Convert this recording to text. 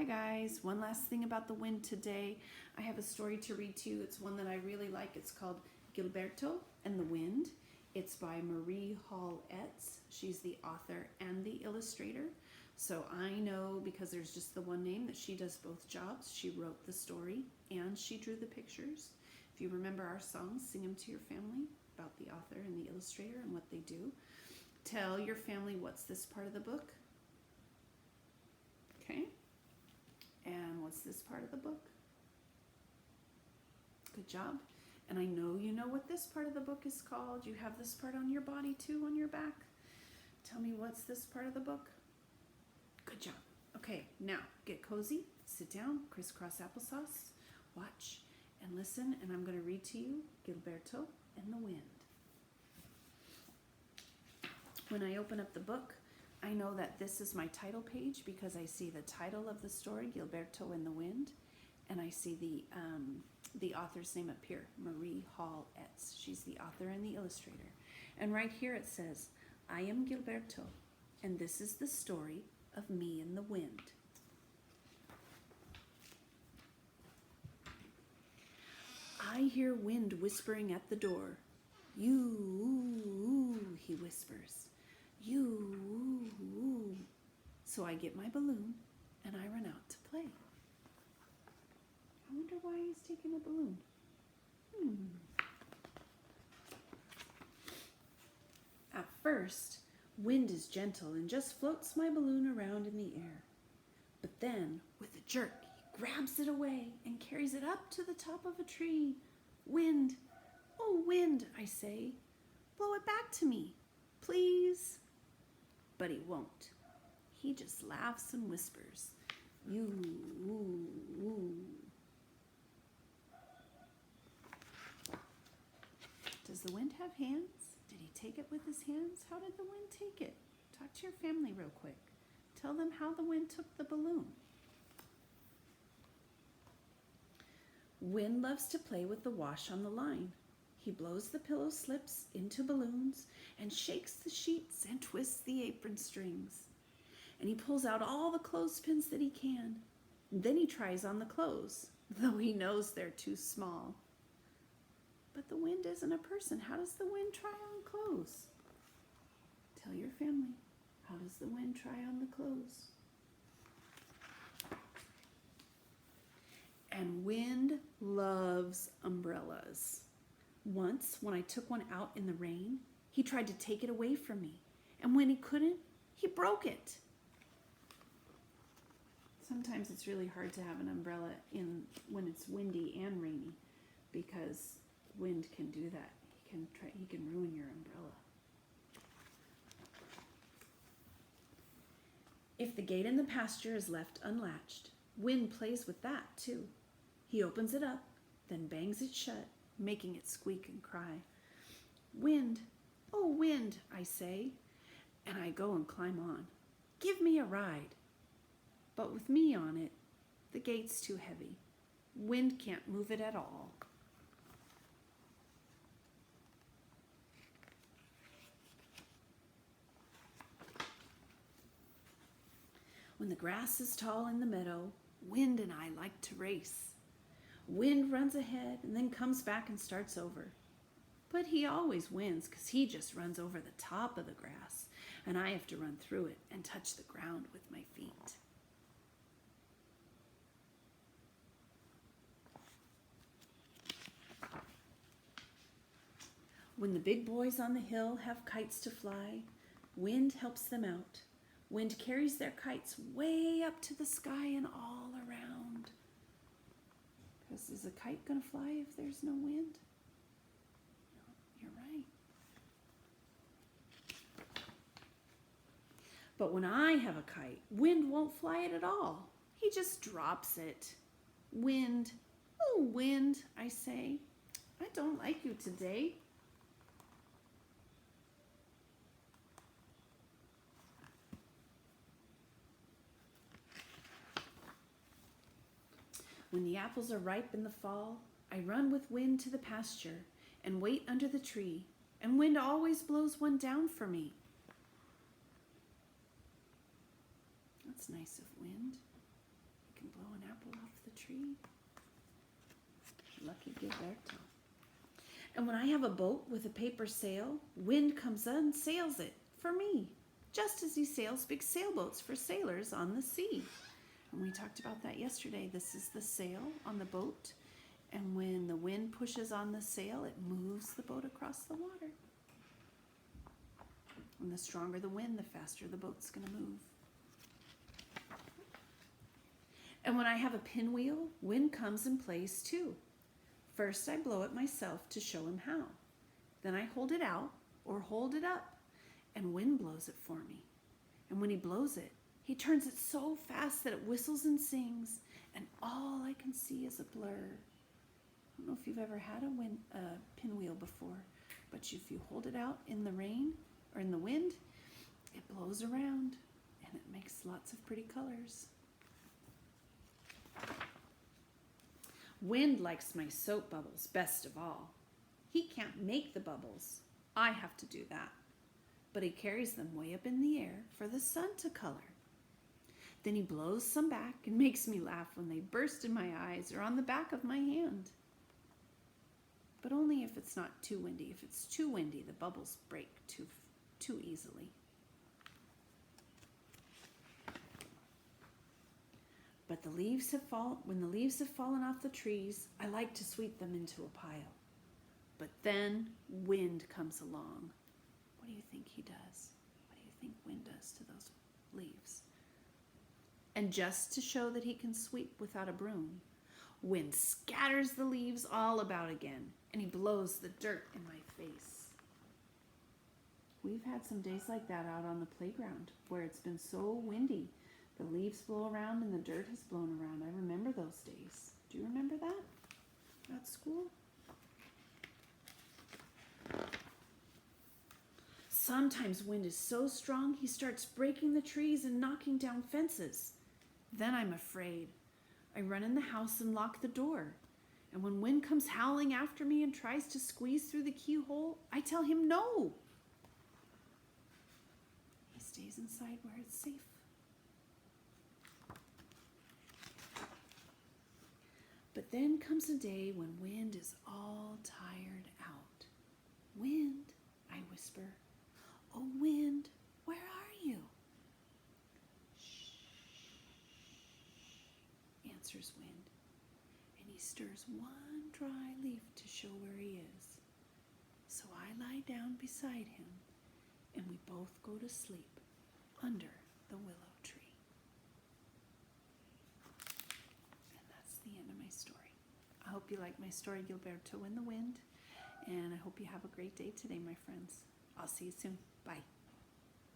Hi guys, one last thing about the wind today. I have a story to read to you. It's one that I really like. It's called Gilberto and the Wind. It's by Marie Hall Etz. She's the author and the illustrator. So I know, because there's just the one name, that she does both jobs. She wrote the story and she drew the pictures. If you remember our songs, sing them to your family about the author and the illustrator and what they do. Tell your family what's this part of the book. Okay? And what's this part of the book? Good job. And I know you know what this part of the book is called. You have this part on your body too, on your back. Tell me, what's this part of the book? Good job. Okay, now get cozy, sit down, crisscross applesauce, watch and listen, and I'm going to read to you Gilberto and the Wind. When I open up the book, I know that this is my title page because I see the title of the story, Gilberto and the Wind, and I see the author's name up here, Marie Hall Etz. She's the author and the illustrator. And right here it says, I am Gilberto, and this is the story of me and the wind. I hear wind whispering at the door. You, he whispers. You. So I get my balloon and I run out to play. I wonder why he's taking a balloon. At first, wind is gentle and just floats my balloon around in the air. But then, with a jerk, he grabs it away and carries it up to the top of a tree. Wind, oh wind, I say, blow it back to me, please. But he won't. He just laughs and whispers, you. Does the wind have hands? Did he take it with his hands? How did the wind take it? Talk to your family real quick. Tell them how the wind took the balloon. Wind loves to play with the wash on the line. He blows the pillow slips into balloons and shakes the sheets and twists the apron strings. And he pulls out all the clothespins that he can. And then he tries on the clothes, though he knows they're too small. But the wind isn't a person. How does the wind try on clothes? Tell your family, how does the wind try on the clothes? And wind loves umbrellas. Once, when I took one out in the rain, he tried to take it away from me. And when he couldn't, he broke it. Sometimes it's really hard to have an umbrella when it's windy and rainy, because wind can do that. He can ruin your umbrella. If the gate in the pasture is left unlatched, wind plays with that too. He opens it up, then bangs it shut, making it squeak and cry. Wind, oh wind, I say, and I go and climb on. Give me a ride. But with me on it, the gate's too heavy. Wind can't move it at all. When the grass is tall in the meadow, wind and I like to race. Wind runs ahead and then comes back and starts over. But he always wins because he just runs over the top of the grass, and I have to run through it and touch the ground with my feet. When the big boys on the hill have kites to fly, wind helps them out. Wind carries their kites way up to the sky and all around. Because is a kite going to fly if there's no wind? No, you're right. But when I have a kite, wind won't fly it at all. He just drops it. Wind, oh wind, I say, I don't like you today. When the apples are ripe in the fall, I run with wind to the pasture and wait under the tree, and wind always blows one down for me. That's nice of wind. lucky Gilberto. And when I have a boat with a paper sail, wind comes and sails it for me, just as he sails big sailboats for sailors on the sea. And we talked about that yesterday. This is the sail on the boat. And when the wind pushes on the sail, it moves the boat across the water. And the stronger the wind, the faster the boat's going to move. And when I have a pinwheel, wind comes and plays too. First, I blow it myself to show him how. Then I hold it out or hold it up, and wind blows it for me. And when he blows it, he turns it so fast that it whistles and sings, and all I can see is a blur. I don't know if you've ever had a pinwheel before, but if you hold it out in the rain or in the wind, it blows around, and it makes lots of pretty colors. Wind likes my soap bubbles best of all. He can't make the bubbles. I have to do that. But he carries them way up in the air for the sun to color. Then he blows some back and makes me laugh when they burst in my eyes or on the back of my hand. But only if it's not too windy. If it's too windy, the bubbles break too easily. But when the leaves have fallen off the trees, I like to sweep them into a pile. But then wind comes along. What do you think he does? What do you think wind does to those leaves? And just to show that he can sweep without a broom, wind scatters the leaves all about again, and he blows the dirt in my face. We've had some days like that out on the playground where it's been so windy. The leaves blow around and the dirt has blown around. I remember those days. Do you remember that at school? Sometimes wind is so strong he starts breaking the trees and knocking down fences. Then I'm afraid. I run in the house and lock the door. And when wind comes howling after me and tries to squeeze through the keyhole, I tell him no. He stays inside where it's safe. But then comes a day when wind is all tired out. Wind, I whisper. Oh, wind, where are you? Shh, answers wind. And he stirs one dry leaf to show where he is. So I lie down beside him, and we both go to sleep under the willow tree. And that's the end of my story. I hope you like my story, Gilberto in the Wind, and I hope you have a great day today, my friends. I'll see you soon. Bye.